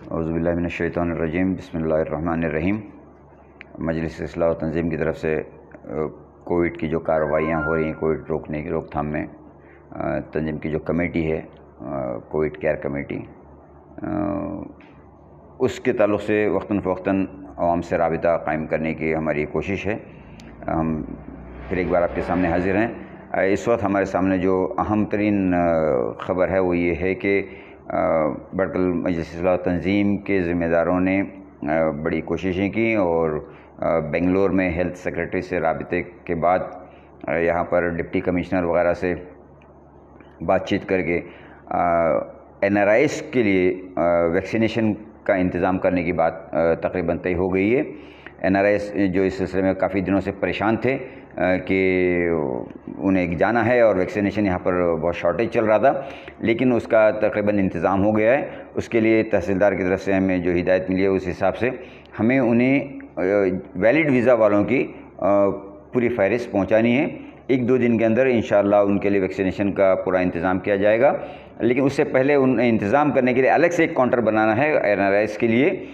औज़ुबिल्लाहि मिनश्शैतानिर्रजीम बिस्मिल्लाहिर्रहमानिर्रहीम। मजलिस इस्लाह व तंज़ीम की तरफ से कोविड की जो कार्रवाइयाँ हो रही हैं, कोविड रोकने की रोकथाम में, तंज़ीम की जो कमेटी है, कोविड केयर कमेटी, उसके ताल्लुक़ से वक्तन फ़वक्तन आवाम से राबिता कायम करने की हमारी कोशिश है। हम फिर एक बार आपके सामने हाज़िर हैं। इस वक्त हमारे सामने जो अहम तरीन ख़बर है वो ये है कि बड़कल मजलिस इस्लाह तंज़ीम के ज़िम्मेदारों ने बड़ी कोशिशें की और बेंगलोर में हेल्थ सेक्रेटरी से राबिते के बाद यहाँ पर डिप्टी कमिश्नर वगैरह से बातचीत करके NRIs के लिए वैक्सीनेशन का इंतज़ाम करने की बात तकरीबन तय हो गई है। NRIs जो इस सिलसिले में काफ़ी दिनों से परेशान थे कि उन्हें जाना है और वैक्सीनेशन यहाँ पर बहुत शॉर्टेज चल रहा था, लेकिन उसका तकरीबन इंतज़ाम हो गया है। उसके लिए तहसीलदार की तरफ से हमें जो हिदायत मिली है उस हिसाब से हमें उन्हें वैलिड वीज़ा वालों की पूरी फहरिस्त पहुँचानी है। 1-2 दिन के अंदर इंशाअल्लाह उनके लिए वैक्सीनेशन का पूरा इंतज़ाम किया जाएगा, लेकिन उससे पहले उन इंतज़ाम करने के लिए अलग से एक काउंटर बनाना है NRIs के लिए।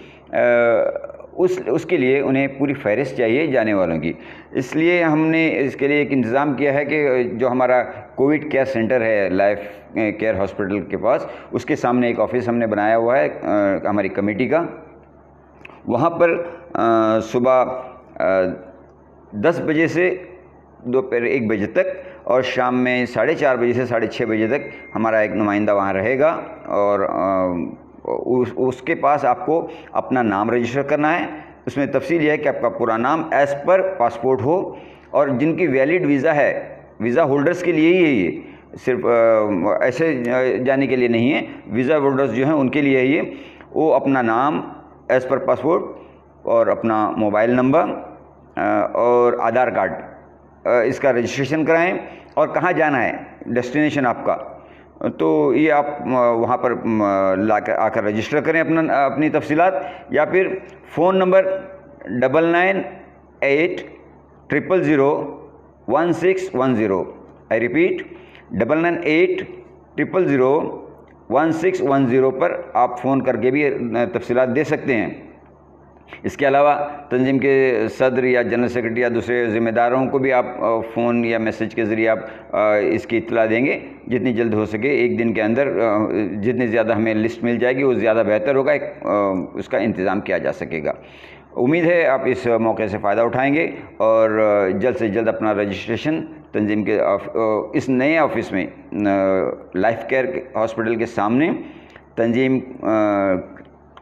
उसके लिए उन्हें पूरी फहरिस्त चाहिए जाने वालों की। इसलिए हमने इसके लिए एक इंतज़ाम किया है कि जो हमारा कोविड केयर सेंटर है लाइफ केयर हॉस्पिटल के पास, उसके सामने एक ऑफ़िस हमने बनाया हुआ है हमारी कमेटी का। वहाँ पर सुबह 10 बजे से दोपहर 1 बजे तक और शाम में 4:30 बजे से 6:30 बजे तक हमारा एक नुमाइंदा वहाँ रहेगा और उसके पास आपको अपना नाम रजिस्टर करना है। उसमें तफसील यह है कि आपका पूरा नाम एज़ पर पासपोर्ट हो, और जिनकी वैलिड वीज़ा है, वीज़ा होल्डर्स के लिए ही है ये, सिर्फ ऐसे जाने के लिए नहीं है। वीज़ा होल्डर्स जो हैं उनके लिए ये, वो अपना नाम एज़ पर पासपोर्ट और अपना मोबाइल नंबर और आधार कार्ड, इसका रजिस्ट्रेशन कराएं और कहाँ जाना है, डेस्टिनेशन आपका, तो ये आप वहाँ पर आकर रजिस्टर करें अपनी तफसीलात, या फिर फ़ोन नंबर 9980001610। आई रिपीट 9980001610 पर आप फ़ोन करके भी तफसीलात दे सकते हैं। इसके अलावा तंजीम के सदर या जनरल सेक्रेटरी या दूसरे ज़िम्मेदारों को भी आप फ़ोन या मैसेज के ज़रिए आप इसकी इत्तला देंगे जितनी जल्द हो सके। 1 दिन के अंदर जितनी ज़्यादा हमें लिस्ट मिल जाएगी वो ज़्यादा बेहतर होगा, उसका इंतज़ाम किया जा सकेगा। उम्मीद है आप इस मौके से फ़ायदा उठाएंगे और जल्द से जल्द अपना रजिस्ट्रेशन तंजीम के इस नए ऑफिस में लाइफ केयर हॉस्पिटल के सामने तंजीम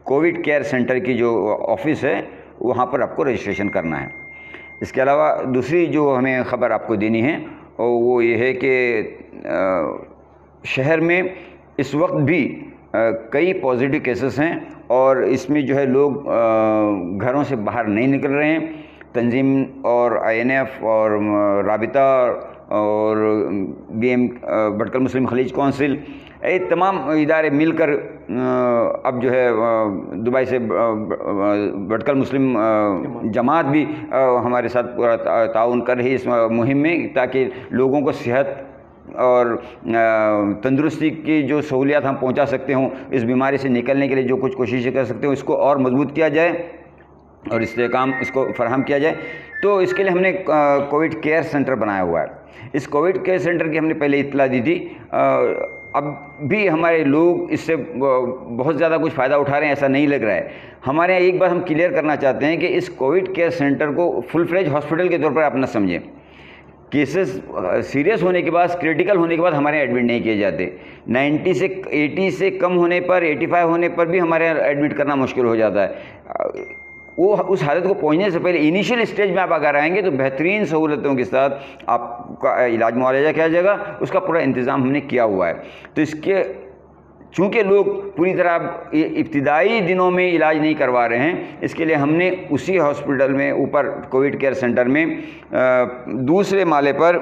कोविड केयर सेंटर की जो ऑफ़िस है वहाँ पर आपको रजिस्ट्रेशन करना है। इसके अलावा दूसरी जो हमें ख़बर आपको देनी है वो ये है कि शहर में इस वक्त भी कई पॉजिटिव केसेस हैं और इसमें जो है लोग घरों से बाहर नहीं निकल रहे हैं। तंजीम और INF और राबिता और BM बड़कल मुस्लिम खलीज कौंसिल, ये तमाम इदारे मिलकर अब जो है दुबई से बड़कल मुस्लिम जमात भी हमारे साथ पूरा ताउन कर रही है इस मुहिम में, ताकि लोगों को सेहत और तंदुरुस्ती की जो सहूलियात हम पहुंचा सकते हों, इस बीमारी से निकलने के लिए जो कुछ कोशिशें कर सकते हो इसको और मजबूत किया जाए और इस्तेहकाम इसको फराहम किया जाए। तो इसके लिए हमने कोविड केयर सेंटर बनाया हुआ है। इस कोविड केयर सेंटर की हमने पहले इत्तला दी थी। अब भी हमारे लोग इससे बहुत ज़्यादा कुछ फ़ायदा उठा रहे हैं ऐसा नहीं लग रहा है। हमारे यहाँ एक बात हम क्लियर करना चाहते हैं कि इस कोविड केयर सेंटर को फुल फ्लेज हॉस्पिटल के तौर पर आप न समझें। केसेस सीरियस होने के बाद, क्रिटिकल होने के बाद हमारे यहाँ एडमिट नहीं किए जाते। 90 से 80 से कम होने पर, 85 होने पर भी हमारे यहाँ एडमिट करना मुश्किल हो जाता है। वो उस हालत को पहुंचने से पहले इनिशियल स्टेज में आप अगर आएंगे तो बेहतरीन सहूलतों के साथ आपका इलाज मुआवजा किया जाएगा, उसका पूरा इंतज़ाम हमने किया हुआ है। तो इसके चूँकि लोग पूरी तरह इब्तिदाई दिनों में इलाज नहीं करवा रहे हैं, इसके लिए हमने उसी हॉस्पिटल में ऊपर कोविड केयर सेंटर में दूसरे माले पर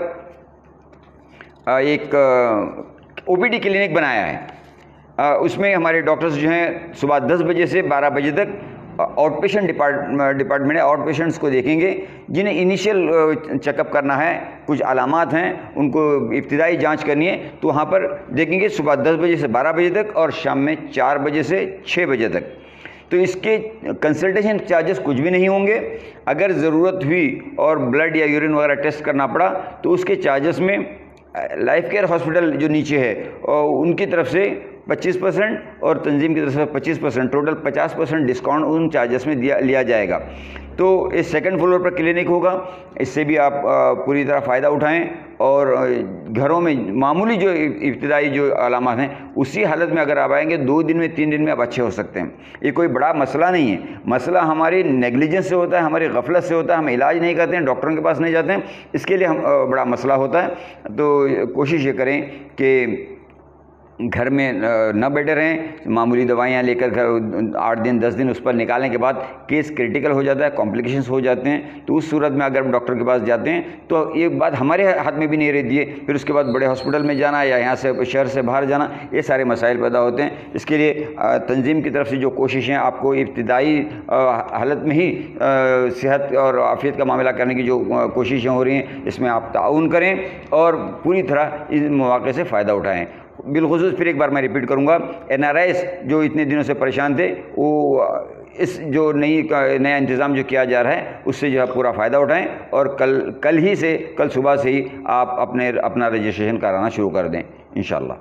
एक OPD क्लिनिक बनाया है। उसमें हमारे डॉक्टर्स जो हैं सुबह 10 बजे से 12 बजे तक आउट पेशेंट डिपार्टमेंट है, आउट पेशेंट्स को देखेंगे जिन्हें इनिशियल चेकअप करना है, कुछ अलामात हैं उनको इब्तिदाई जांच करनी है, तो वहाँ पर देखेंगे सुबह 10 बजे से 12 बजे तक और शाम में 4 बजे से 6 बजे तक। तो इसके कंसल्टेशन चार्जेस कुछ भी नहीं होंगे। अगर ज़रूरत हुई और ब्लड या यूरिन वगैरह टेस्ट करना पड़ा तो उसके चार्जेस में लाइफ केयर हॉस्पिटल जो नीचे है और उनकी तरफ से 25% और तंजीम की तरफ से 25%, टोटल 50% डिस्काउंट उन चार्जेस में लिया जाएगा। तो इस सेकंड फ्लोर पर क्लिनिक होगा, इससे भी आप पूरी तरह फ़ायदा उठाएं और घरों में मामूली जो इब्तिदाई जो अलामत हैं उसी हालत में अगर आप आएंगे 2 दिन में 3 दिन में आप अच्छे हो सकते हैं। ये कोई बड़ा मसला नहीं है, मसला हमारी नेग्लिजेंस से होता है, हमारी गफलत से होता है, हम इलाज नहीं करते हैं, डॉक्टरों के पास नहीं जाते हैं, इसके लिए हम बड़ा मसला होता है। तो कोशिश ये करें कि घर में न बैठे रहें, मामूली दवाइयाँ लेकर घर 8 दिन 10 दिन उस पर निकालने के बाद केस क्रिटिकल हो जाता है, कॉम्प्लिकेशंस हो जाते हैं, तो उस सूरत में अगर डॉक्टर के पास जाते हैं तो ये बात हमारे हाथ में भी नहीं रहती है, फिर उसके बाद बड़े हॉस्पिटल में जाना या यहाँ से शहर से बाहर जाना, ये सारे मसाइल पैदा होते हैं। इसके लिए तंजीम की तरफ से जो कोशिशें आपको इब्तिदाई हालत में ही सेहत और आफियत का मामला करने की जो कोशिशें हो रही हैं, इसमें आप ताउन करें और पूरी तरह इस मौके से फ़ायदा उठाएँ। बिलखुसूस फिर एक बार मैं रिपीट करूंगा, NRIs जो इतने दिनों से परेशान थे वो इस जो नया इंतज़ाम जो किया जा रहा है उससे जो है पूरा फ़ायदा उठाएं और कल सुबह से ही आप अपना रजिस्ट्रेशन कराना शुरू कर दें इंशाअल्लाह।